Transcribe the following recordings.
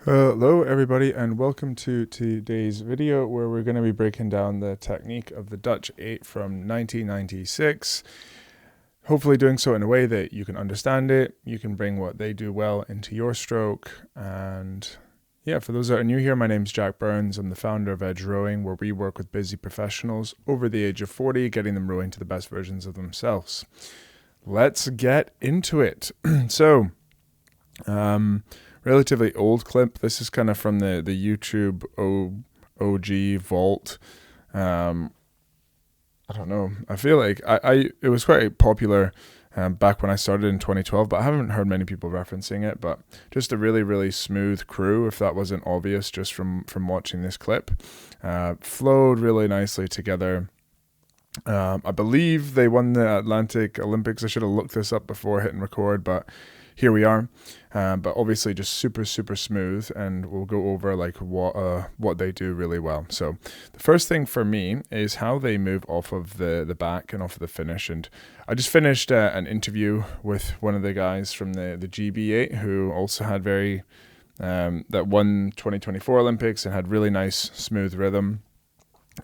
Hello everybody and welcome to today's video where we're going to be breaking down the technique of the Dutch 8 from 1996. Hopefully doing so in a way that you can understand it, you can bring what they do well into your stroke. And yeah, for those that are new here, my name's Jack Burns. I'm the founder of Edge Rowing, where we work with busy professionals over the age of 40, getting them rowing to the best versions of themselves. Let's get into it. Relatively old clip. This is kind of from the YouTube OG vault. I don't know. I feel like it was quite popular back when I started in 2012, but I haven't heard many people referencing it. But just a really, really smooth crew, if that wasn't obvious just from watching this clip. Flowed really nicely together. I believe they won the Atlantic Olympics. I should have looked this up before hitting record, but here we are. But obviously just super, super smooth, and we'll go over like what they do really well. So the first thing for me is how they move off of the back and off of the finish. And I just finished an interview with one of the guys from the GB8 who also had that won 2024 Olympics and had really nice smooth rhythm.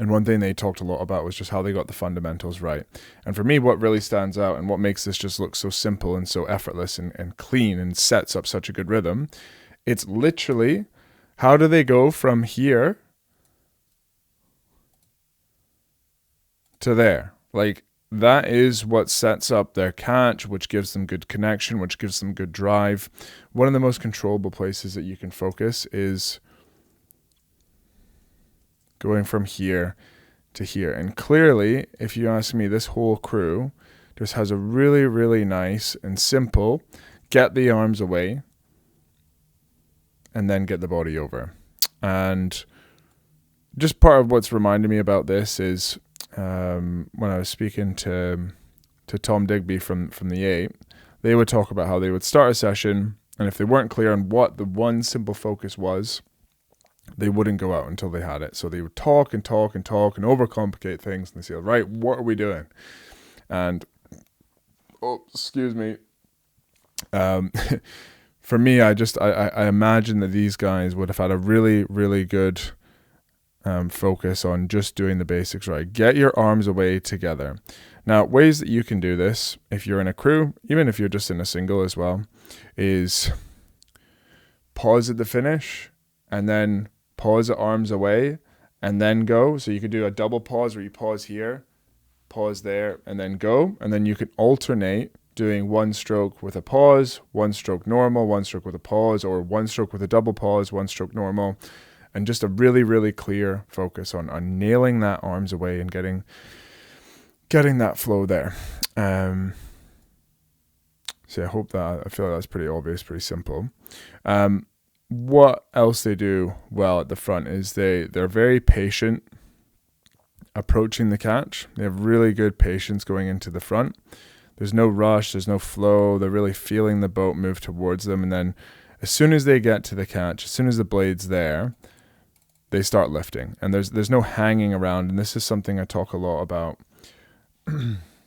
And one thing they talked a lot about was just how they got the fundamentals right. And for me, what really stands out and what makes this just look so simple and so effortless and clean and sets up such a good rhythm, it's literally how do they go from here to there? Like, that is what sets up their catch, which gives them good connection, which gives them good drive. One of the most controllable places that you can focus is going from here to here. And clearly, if you ask me, this whole crew just has a really, really nice and simple get the arms away and then get the body over. And just part of what's reminded me about this is when I was speaking to Tom Digby from the 8, they would talk about how they would start a session, and if they weren't clear on what the one simple focus was, they wouldn't go out until they had it. So they would talk and talk and talk and overcomplicate things, and they say, right, what are we doing? And, excuse me. For me, I imagine that these guys would have had a really, really good focus on just doing the basics right. Get your arms away together. Now, ways that you can do this, if you're in a crew, even if you're just in a single as well, is pause at the finish and then pause the arms away and then go. So you could do a double pause where you pause here, pause there, and then go. And then you can alternate doing one stroke with a pause, one stroke normal, one stroke with a pause, or one stroke with a double pause, one stroke normal. And just a really, really clear focus on nailing that arms away and getting that flow there. So I feel like that's pretty obvious, pretty simple. What else they do well at the front is they're very patient approaching the catch. They have really good patience going into the front. There's no rush, there's no flow. They're really feeling the boat move towards them. And then as soon as they get to the catch, as soon as the blade's there, they start lifting. And there's no hanging around. And this is something I talk a lot about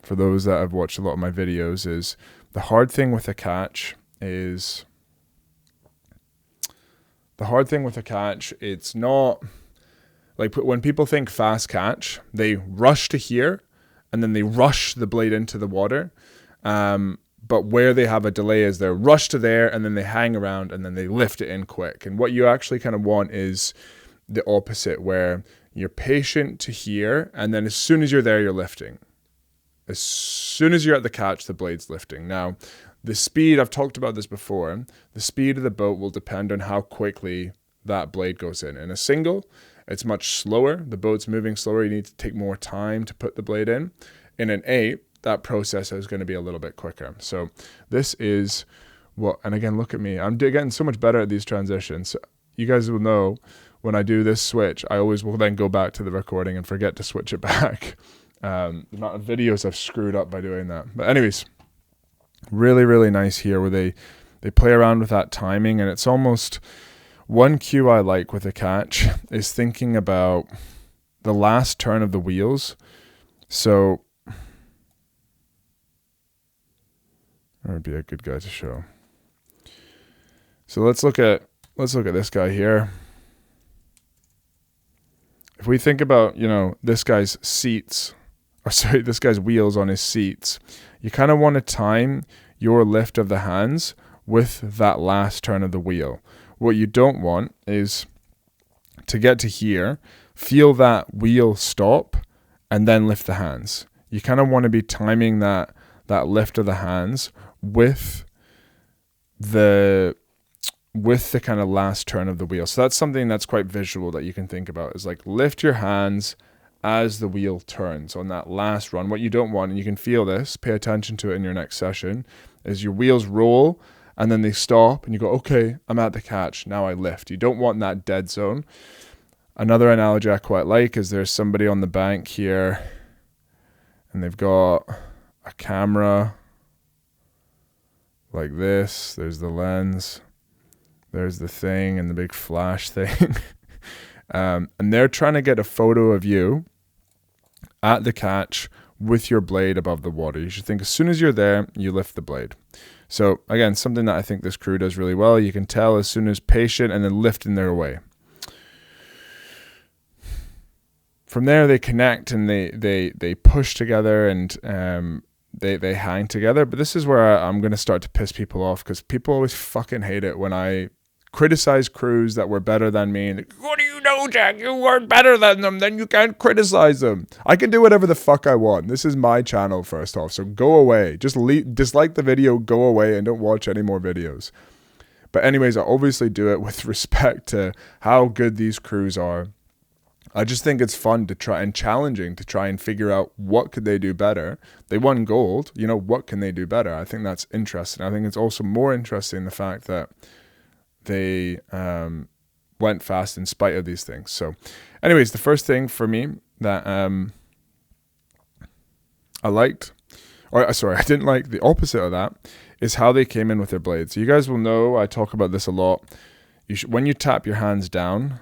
for those that have watched a lot of my videos, is the hard thing with a catch is... it's not like when people think fast catch, they rush to here and then they rush the blade into the water. But where they have a delay is they're rush to there and then they hang around and then they lift it in quick. And what you actually kind of want is the opposite, where you're patient to here and then as soon as you're there, you're lifting. As soon as you're at the catch, the blade's lifting. Now, the speed, I've talked about this before, the speed of the boat will depend on how quickly that blade goes in. In a single, it's much slower. The boat's moving slower. You need to take more time to put the blade in. In an 8, that process is going to be a little bit quicker. So this is what, and again, look at me. I'm getting so much better at these transitions. You guys will know when I do this switch, I always will then go back to the recording and forget to switch it back. The amount of videos I've screwed up by doing that. But anyways, really, really nice here where they play around with that timing. And it's almost one cue I like with a catch is thinking about the last turn of the wheels. So that would be a good guy to show. So let's look at let's look at this guy here. If we think about, this guy's seats, this guy's wheels on his seats, you kind of want to time your lift of the hands with that last turn of the wheel. What you don't want is to get to here, feel that wheel stop, and then lift the hands. You kind of want to be timing that lift of the hands with the kind of last turn of the wheel. So that's something that's quite visual that you can think about, is like lift your hands as the wheel turns on that last run. What you don't want, and you can feel this, pay attention to it in your next session, is your wheels roll and then they stop and you go, okay, I'm at the catch, now I lift. You don't want that dead zone. Another analogy I quite like is there's somebody on the bank here and they've got a camera like this. There's the lens. There's the thing and the big flash thing. And they're trying to get a photo of you at the catch with your blade above the water. You should think as soon as you're there, you lift the blade. So again, something that I think this crew does really well. You can tell as soon as patient and then lifting their way. From there, they connect and they push together and they hang together. But this is where I'm going to start to piss people off, because people always fucking hate it when I criticize crews that were better than me. Like, what do you know, Jack? You weren't better than them, then you can't criticize them. I can do whatever the fuck I want. This is my channel, first off, so go away. Just dislike the video, go away, and don't watch any more videos. But anyways, I obviously do it with respect to how good these crews are. I just think it's fun to try and challenging to try and figure out what could they do better. They won gold, what can they do better? I think that's interesting. I think it's also more interesting the fact that they went fast in spite of these things. So anyways, the first thing for me that I didn't like, the opposite of that, is how they came in with their blades. So you guys will know, I talk about this a lot. When you tap your hands down,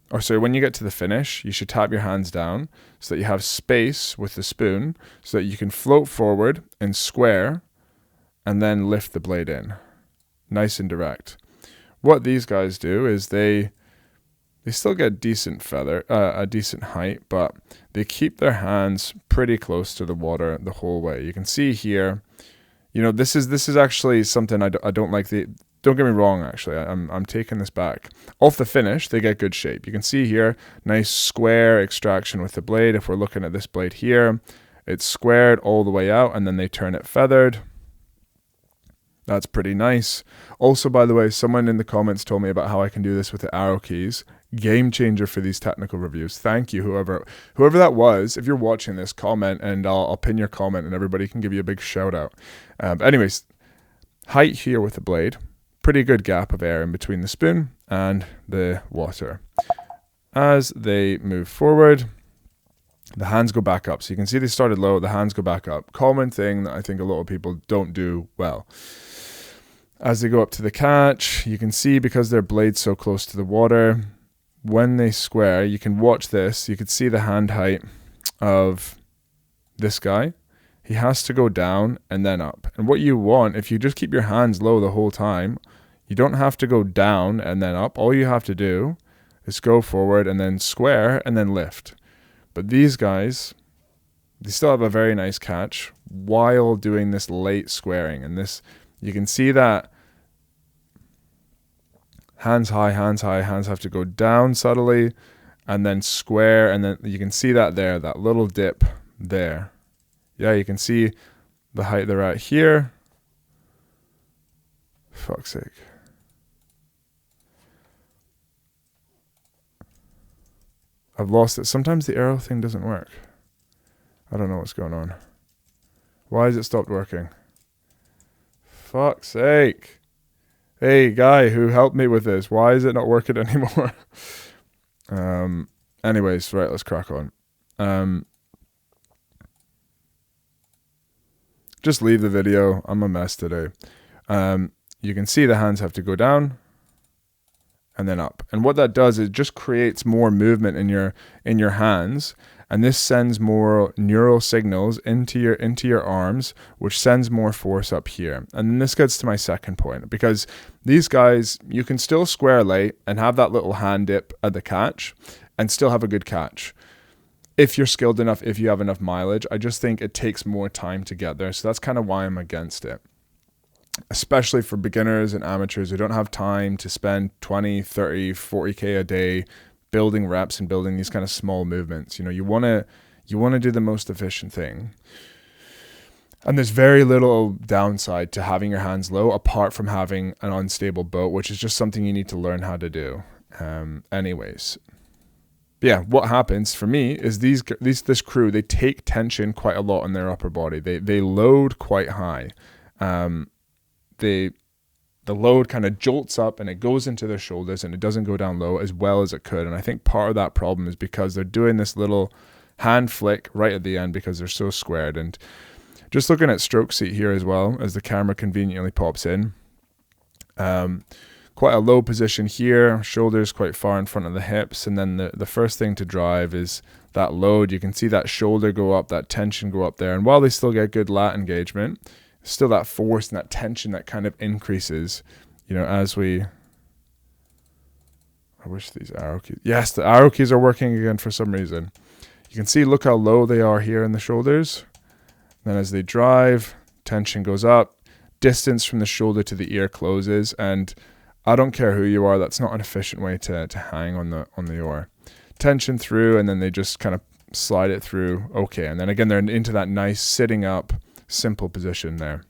when you get to the finish, you should tap your hands down so that you have space with the spoon so that you can float forward and square and then lift the blade in. Nice and direct. What these guys do is they still get a decent height, but they keep their hands pretty close to the water the whole way. You can see here, this is actually something I don't like. Don't get me wrong, actually, I'm taking this back. Off the finish, they get good shape. You can see here, nice square extraction with the blade. If we're looking at this blade here, it's squared all the way out, and then they turn it feathered. That's pretty nice. Also, by the way, someone in the comments told me about how I can do this with the arrow keys. Game changer for these technical reviews. Thank you, whoever that was. If you're watching this, comment, and I'll pin your comment, and everybody can give you a big shout out. Anyways, height here with the blade. Pretty good gap of air in between the spoon and the water. As they move forward, the hands go back up. So you can see they started low, the hands go back up. Common thing that I think a lot of people don't do well. As they go up to the catch, you can see, because their blade's so close to the water, when they square, you can watch this, you can see the hand height of this guy. He has to go down and then up. And what you want, if you just keep your hands low the whole time, you don't have to go down and then up. All you have to do is go forward and then square and then lift. But these guys, they still have a very nice catch while doing this late squaring. And this, you can see that hands high, hands have to go down subtly and then square. And then you can see that there, that little dip there. Yeah, you can see the height they're at here. Fuck's sake. I've lost it. Sometimes the arrow thing doesn't work. I don't know what's going on. Why has it stopped working? Fuck's sake. Hey, guy who helped me with this, why is it not working anymore? Anyways, right, let's crack on. Just leave the video. I'm a mess today. You can see the hands have to go down and then up. And what that does is it just creates more movement in your hands. and this sends more neural signals into your arms, which sends more force up here. And then this gets to my second point, because these guys, you can still square lay and have that little hand dip at the catch and still have a good catch if you're skilled enough, if you have enough mileage. I just think it takes more time to get there, so that's kind of why I'm against it, especially for beginners and amateurs who don't have time to spend 20, 30, 40K a day building reps and building these kind of small movements. You want to do the most efficient thing. And there's very little downside to having your hands low, apart from having an unstable boat, which is just something you need to learn how to do. Anyways. Yeah, what happens for me is this crew, they take tension quite a lot on their upper body. They load quite high. The load kind of jolts up and it goes into their shoulders, and it doesn't go down low as well as it could. And I think part of that problem is because they're doing this little hand flick right at the end because they're so squared. And just looking at stroke seat here as well, as the camera conveniently pops in, quite a low position here, shoulders quite far in front of the hips. And then the first thing to drive is that load. You can see that shoulder go up, that tension go up there. And while they still get good lat engagement, still that force and that tension that kind of increases, as we... I wish these arrow keys... Yes, the arrow keys are working again for some reason. You can see, look how low they are here in the shoulders. Then as they drive, tension goes up, distance from the shoulder to the ear closes, and I don't care who you are, that's not an efficient way to hang on the oar. Tension through, and then they just kind of slide it through. Okay, and then again, they're into that nice sitting up, simple position there.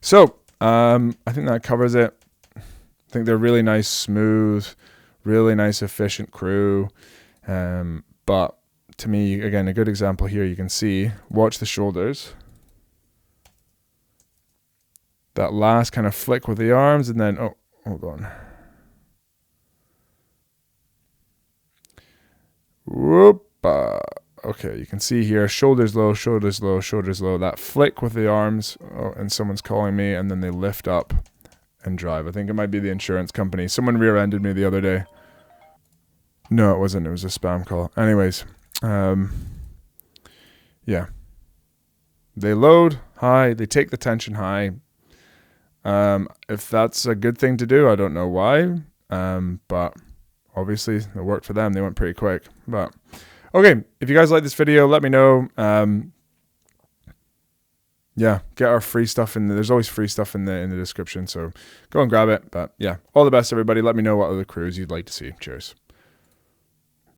So I think that covers it. I think they're really nice, smooth, really nice, efficient crew. But to me, again, a good example here, you can see, watch the shoulders. That last kind of flick with the arms, and then, oh, hold on. Whoop. Okay, you can see here, shoulders low, shoulders low, shoulders low. That flick with the arms, and someone's calling me, and then they lift up and drive. I think it might be the insurance company. Someone rear-ended me the other day. No, it wasn't. It was a spam call. Anyways, yeah. They load high. They take the tension high. If that's a good thing to do, I don't know why. But obviously it worked for them. They went pretty quick. But okay, if you guys like this video, let me know. Yeah, get our free stuff in there. There's always free stuff in the description, so go and grab it. But yeah, all the best, everybody. Let me know what other crews you'd like to see. Cheers.